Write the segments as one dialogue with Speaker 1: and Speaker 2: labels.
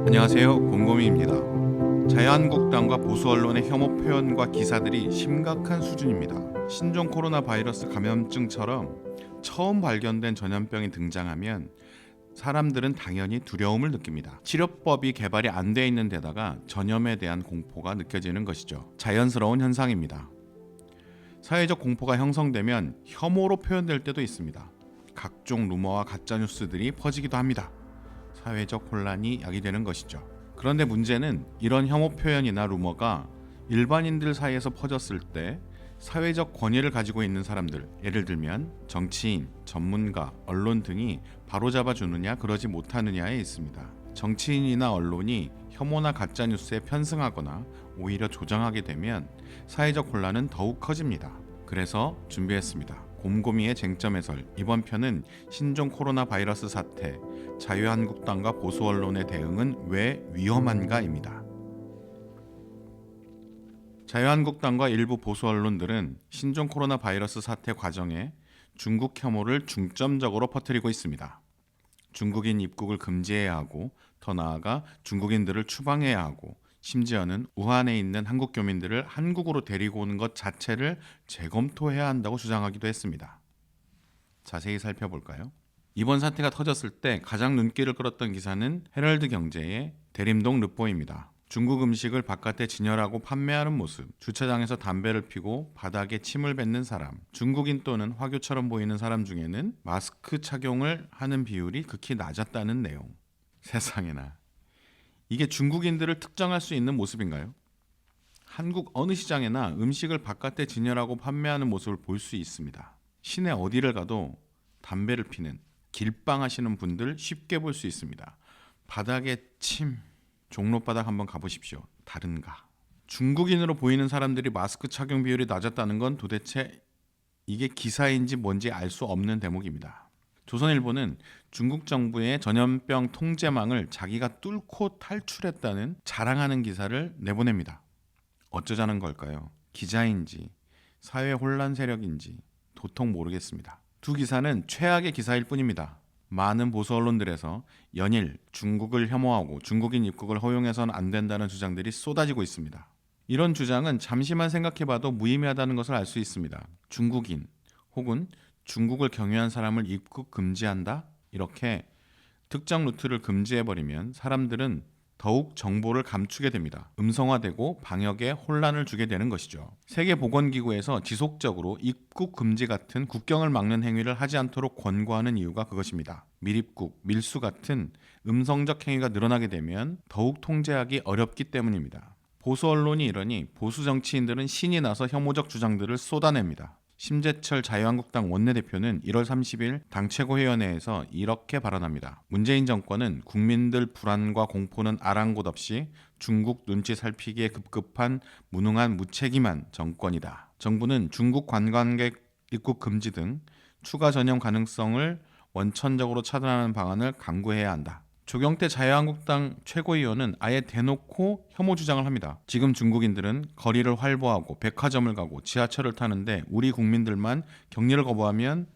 Speaker 1: 안녕하세요, 곰곰이입니다. 자유한국당과 보수 언론의 혐오 표현과 기사들이 심각한 수준입니다. 신종 코로나 바이러스 감염증처럼 처음 발견된 전염병이 등장하면 사람들은 당연히 두려움을 느낍니다. 치료법이 개발이 안 돼 있는 데다가 전염에 대한 공포가 느껴지는 것이죠. 자연스러운 현상입니다. 사회적 공포가 형성되면 혐오로 표현될 때도 있습니다. 각종 루머와 가짜뉴스들이 퍼지기도 합니다. 사회적 혼란이 야기되는 것이죠. 그런데 문제는 이런 혐오 표현이나 루머가 일반인들 사이에서 퍼졌을 때 사회적 권위를 가지고 있는 사람들, 예를 들면 정치인, 전문가, 언론 등이 바로잡아 주느냐 그러지 못하느냐에 있습니다. 정치인이나 언론이 혐오나 가짜뉴스에 편승하거나 오히려 조장하게 되면 사회적 혼란은 더욱 커집니다. 그래서 준비했습니다. 곰곰이의 쟁점 해설. 이번 편은 신종 코로나 바이러스 사태, 자유한국당과 보수 언론의 대응은 왜 위험한가입니다. 자유한국당과 일부 보수 언론들은 신종 코로나 바이러스 사태 과정에 중국 혐오를 중점적으로 퍼뜨리고 있습니다. 중국인 입국을 금지해야 하고, 더 나아가 중국인들을 추방해야 하고, 심지어는 우한에 있는 한국 교민들을 한국으로 데리고 오는 것 자체를 재검토해야 한다고 주장하기도 했습니다. 자세히 살펴볼까요? 이번 사태가 터졌을 때 가장 눈길을 끌었던 기사는 헤럴드 경제의 대림동 르포입니다. 중국 음식을 바깥에 진열하고 판매하는 모습, 주차장에서 담배를 피고 바닥에 침을 뱉는 사람, 중국인 또는 화교처럼 보이는 사람 중에는 마스크 착용을 하는 비율이 극히 낮았다는 내용. 세상에나. 이게 중국인들을 특정할 수 있는 모습인가요? 한국 어느 시장에나 음식을 바깥에 진열하고 판매하는 모습을 볼 수 있습니다. 시내 어디를 가도 담배를 피는, 길빵 하시는 분들 쉽게 볼 수 있습니다. 바닥에 침, 종로바닥 한번 가보십시오. 다른가? 중국인으로 보이는 사람들이 마스크 착용 비율이 낮았다는 건 도대체 이게 기사인지 뭔지 알 수 없는 대목입니다. 조선일보는 중국 정부의 전염병 통제망을 자기가 뚫고 탈출했다는 자랑하는 기사를 내보냅니다. 어쩌자는 걸까요? 기자인지 사회 혼란 세력인지 도통 모르겠습니다. 두 기사는 최악의 기사일 뿐입니다. 많은 보수 언론들에서 연일 중국을 혐오하고 중국인 입국을 허용해서는 안 된다는 주장들이 쏟아지고 있습니다. 이런 주장은 잠시만 생각해봐도 무의미하다는 것을 알 수 있습니다. 중국인 혹은 중국을 경유한 사람을 입국 금지한다? 이렇게 특정 루트를 금지해버리면 사람들은 더욱 정보를 감추게 됩니다. 음성화되고 방역에 혼란을 주게 되는 것이죠. 세계보건기구에서 지속적으로 입국 금지 같은 국경을 막는 행위를 하지 않도록 권고하는 이유가 그것입니다. 밀입국, 밀수 같은 음성적 행위가 늘어나게 되면 더욱 통제하기 어렵기 때문입니다. 보수 언론이 이러니 보수 정치인들은 신이 나서 혐오적 주장들을 쏟아냅니다. 심재철 자유한국당 원내대표는 1월 30일 당 최고위원회에서 이렇게 발언합니다. 문재인 정권은 국민들 불안과 공포는 아랑곳 없이 중국 눈치 살피기에 급급한 무능한 무책임한 정권이다. 정부는 중국 관광객 입국 금지 등 추가 전염 가능성을 원천적으로 차단하는 방안을 강구해야 한다. 조경태 자유한국당 최고위원은 아예 대놓고 혐오 주장을 합니다. 지금 중국인들은 거리를 활보하고 백화점을 가고 지하철을 타는데 우리 국민들만 격리를 거부하면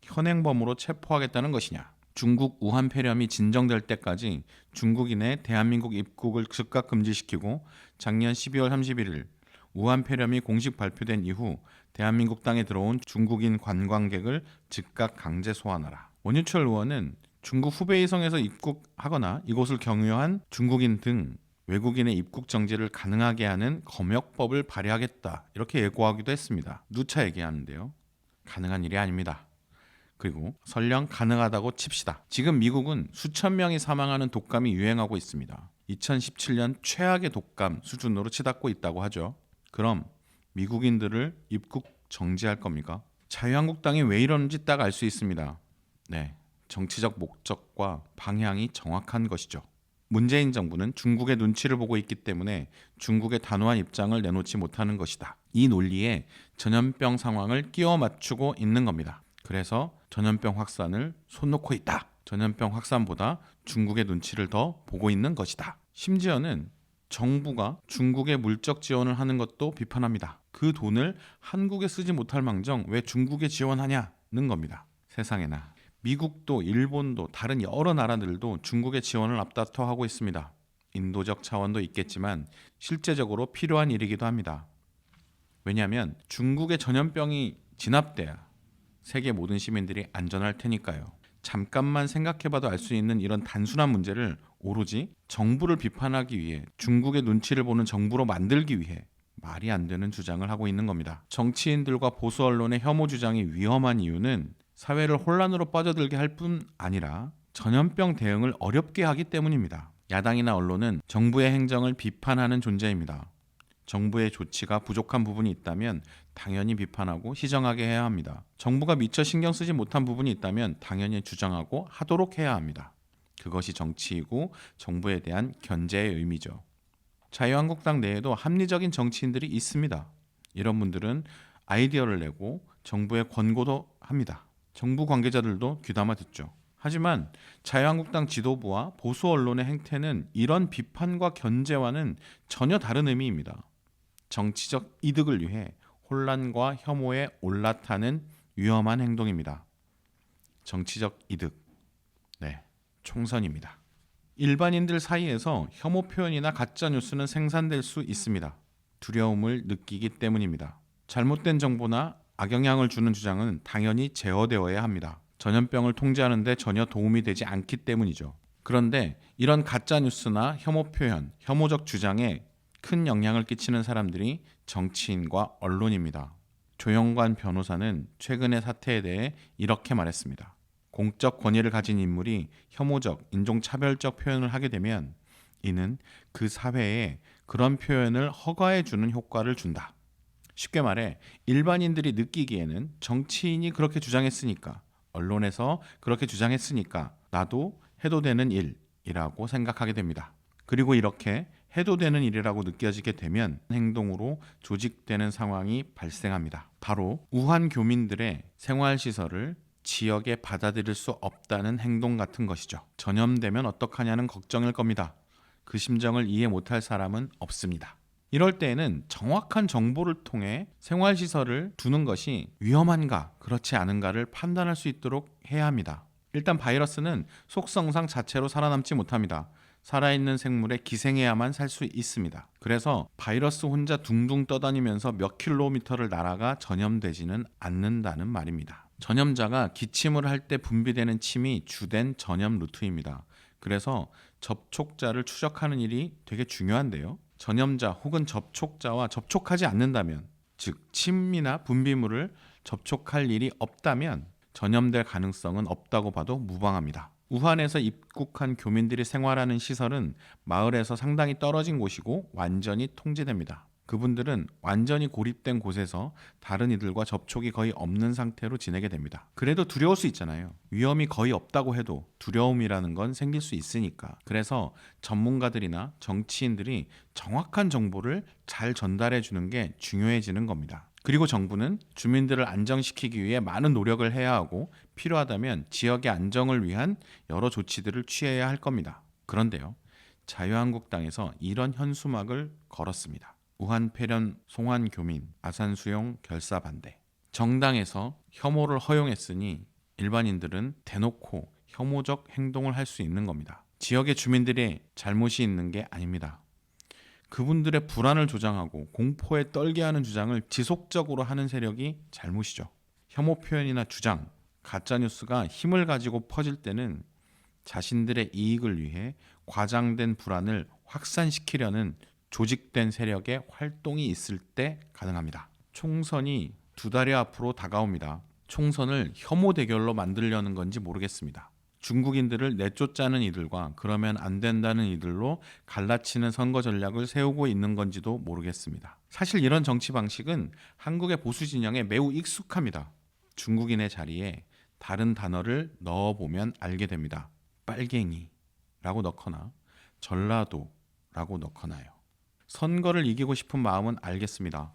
Speaker 1: 현행범으로 체포하겠다는 것이냐. 중국 우한 폐렴이 진정될 때까지 중국인의 대한민국 입국을 즉각 금지시키고 작년 12월 31일 우한 폐렴이 공식 발표된 이후 대한민국 땅에 들어온 중국인 관광객을 즉각 강제 소환하라. 원유철 의원은 중국 후베이성에서 입국하거나 이곳을 경유한 중국인 등 외국인의 입국 정지를 가능하게 하는 검역법을 발의하겠다 이렇게 예고하기도 했습니다. 누차 얘기하는데요. 가능한 일이 아닙니다. 그리고 설령 가능하다고 칩시다. 지금 미국은 수천 명이 사망하는 독감이 유행하고 있습니다. 2017년 최악의 독감 수준으로 치닫고 있다고 하죠. 그럼 미국인들을 입국 정지할 겁니까? 자유한국당이 왜 이러는지 딱 알 수 있습니다. 네. 정치적 목적과 방향이 정확한 것이죠. 문재인 정부는 중국의 눈치를 보고 있기 때문에 중국의 단호한 입장을 내놓지 못하는 것이다. 이 논리에 전염병 상황을 끼워 맞추고 있는 겁니다. 그래서 전염병 확산을 손 놓고 있다. 전염병 확산보다 중국의 눈치를 더 보고 있는 것이다. 심지어는 정부가 중국에 물적 지원을 하는 것도 비판합니다. 그 돈을 한국에 쓰지 못할 망정 왜 중국에 지원하냐는 겁니다. 세상에나. 미국도 일본도 다른 여러 나라들도 중국의 지원을 앞다퉈 하고 있습니다. 인도적 차원도 있겠지만 실제적으로 필요한 일이기도 합니다. 왜냐하면 중국의 전염병이 진압돼야 세계 모든 시민들이 안전할 테니까요. 잠깐만 생각해봐도 알 수 있는 이런 단순한 문제를 오로지 정부를 비판하기 위해, 중국의 눈치를 보는 정부로 만들기 위해 말이 안 되는 주장을 하고 있는 겁니다. 정치인들과 보수 언론의 혐오 주장이 위험한 이유는 사회를 혼란으로 빠져들게 할 뿐 아니라 전염병 대응을 어렵게 하기 때문입니다. 야당이나 언론은 정부의 행정을 비판하는 존재입니다. 정부의 조치가 부족한 부분이 있다면 당연히 비판하고 시정하게 해야 합니다. 정부가 미처 신경 쓰지 못한 부분이 있다면 당연히 주장하고 하도록 해야 합니다. 그것이 정치이고 정부에 대한 견제의 의미죠. 자유한국당 내에도 합리적인 정치인들이 있습니다. 이런 분들은 아이디어를 내고 정부에 권고도 합니다. 정부 관계자들도 귀담아 듣죠. 하지만 자유한국당 지도부와 보수 언론의 행태는 이런 비판과 견제와는 전혀 다른 의미입니다. 정치적 이득을 위해 혼란과 혐오에 올라타는 위험한 행동입니다. 정치적 이득, 총선입니다. 일반인들 사이에서 혐오 표현이나 가짜 뉴스는 생산될 수 있습니다. 두려움을 느끼기 때문입니다. 잘못된 정보나 악영향을 주는 주장은 당연히 제어되어야 합니다. 전염병을 통제하는 데 전혀 도움이 되지 않기 때문이죠. 그런데 이런 가짜 뉴스나 혐오 표현, 혐오적 주장에 큰 영향을 끼치는 사람들이 정치인과 언론입니다. 조영관 변호사는 최근의 사태에 대해 이렇게 말했습니다. 공적 권위를 가진 인물이 혐오적, 인종차별적 표현을 하게 되면 이는 그 사회에 그런 표현을 허가해 주는 효과를 준다. 쉽게 말해 일반인들이 느끼기에는 정치인이 그렇게 주장했으니까, 언론에서 그렇게 주장했으니까 나도 해도 되는 일이라고 생각하게 됩니다. 그리고 이렇게 해도 되는 일이라고 느껴지게 되면 행동으로 조직되는 상황이 발생합니다. 바로 우한 교민들의 생활시설을 지역에 받아들일 수 없다는 행동 같은 것이죠. 전염되면 어떡하냐는 걱정일 겁니다. 그 심정을 이해 못할 사람은 없습니다. 이럴 때에는 정확한 정보를 통해 생활시설을 두는 것이 위험한가 그렇지 않은가를 판단할 수 있도록 해야 합니다. 일단 바이러스는 속성상 자체로 살아남지 못합니다. 살아있는 생물에 기생해야만 살 수 있습니다. 그래서 바이러스 혼자 둥둥 떠다니면서 몇 킬로미터를 날아가 전염되지는 않는다는 말입니다. 전염자가 기침을 할 때 분비되는 침이 주된 전염 루트입니다. 그래서 접촉자를 추적하는 일이 되게 중요한데요. 전염자 혹은 접촉자와 접촉하지 않는다면, 즉 침이나 분비물을 접촉할 일이 없다면 전염될 가능성은 없다고 봐도 무방합니다. 우한에서 입국한 교민들이 생활하는 시설은 마을에서 상당히 떨어진 곳이고 완전히 통제됩니다. 그분들은 완전히 고립된 곳에서 다른 이들과 접촉이 거의 없는 상태로 지내게 됩니다. 그래도 두려울 수 있잖아요. 위험이 거의 없다고 해도 두려움이라는 건 생길 수 있으니까. 그래서 전문가들이나 정치인들이 정확한 정보를 잘 전달해 주는 게 중요해지는 겁니다. 그리고 정부는 주민들을 안정시키기 위해 많은 노력을 해야 하고 필요하다면 지역의 안정을 위한 여러 조치들을 취해야 할 겁니다. 그런데요, 자유한국당에서 이런 현수막을 걸었습니다. 우한 폐렴 송환 교민 아산 수용 결사 반대. 정당에서 혐오를 허용했으니 일반인들은 대놓고 혐오적 행동을 할 수 있는 겁니다. 지역의 주민들의 잘못이 있는 게 아닙니다. 그분들의 불안을 조장하고 공포에 떨게 하는 주장을 지속적으로 하는 세력이 잘못이죠. 혐오 표현이나 주장, 가짜뉴스가 힘을 가지고 퍼질 때는 자신들의 이익을 위해 과장된 불안을 확산시키려는 조직된 세력의 활동이 있을 때 가능합니다. 총선이 2달여 앞으로 다가옵니다. 총선을 혐오 대결로 만들려는 건지 모르겠습니다. 중국인들을 내쫓자는 이들과 그러면 안 된다는 이들로 갈라치는 선거 전략을 세우고 있는 건지도 모르겠습니다. 사실 이런 정치 방식은 한국의 보수 진영에 매우 익숙합니다. 중국인의 자리에 다른 단어를 넣어보면 알게 됩니다. 빨갱이라고 넣거나 전라도라고 넣거나요. 선거를 이기고 싶은 마음은 알겠습니다.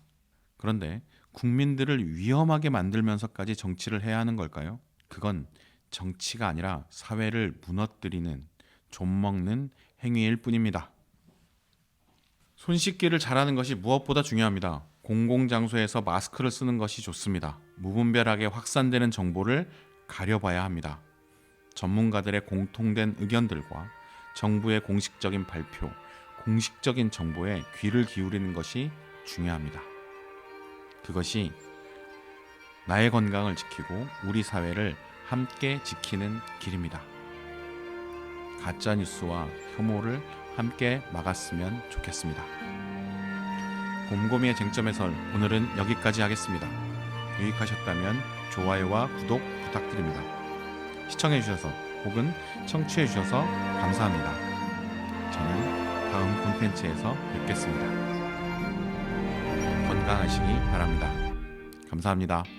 Speaker 1: 그런데 국민들을 위험하게 만들면서까지 정치를 해야 하는 걸까요? 그건 정치가 아니라 사회를 무너뜨리는, 좀먹는 행위일 뿐입니다. 손 씻기를 잘하는 것이 무엇보다 중요합니다. 공공장소에서 마스크를 쓰는 것이 좋습니다. 무분별하게 확산되는 정보를 가려봐야 합니다. 전문가들의 공통된 의견들과 정부의 공식적인 발표, 공식적인 정보에 귀를 기울이는 것이 중요합니다. 그것이 나의 건강을 지키고 우리 사회를 함께 지키는 길입니다. 가짜 뉴스와 혐오를 함께 막았으면 좋겠습니다. 곰곰이의 쟁점에서 오늘은 여기까지 하겠습니다. 유익하셨다면 좋아요와 구독 부탁드립니다. 시청해주셔서 혹은 청취해주셔서 감사합니다. 저는 다음 콘텐츠에서 뵙겠습니다. 건강하시기 바랍니다. 감사합니다.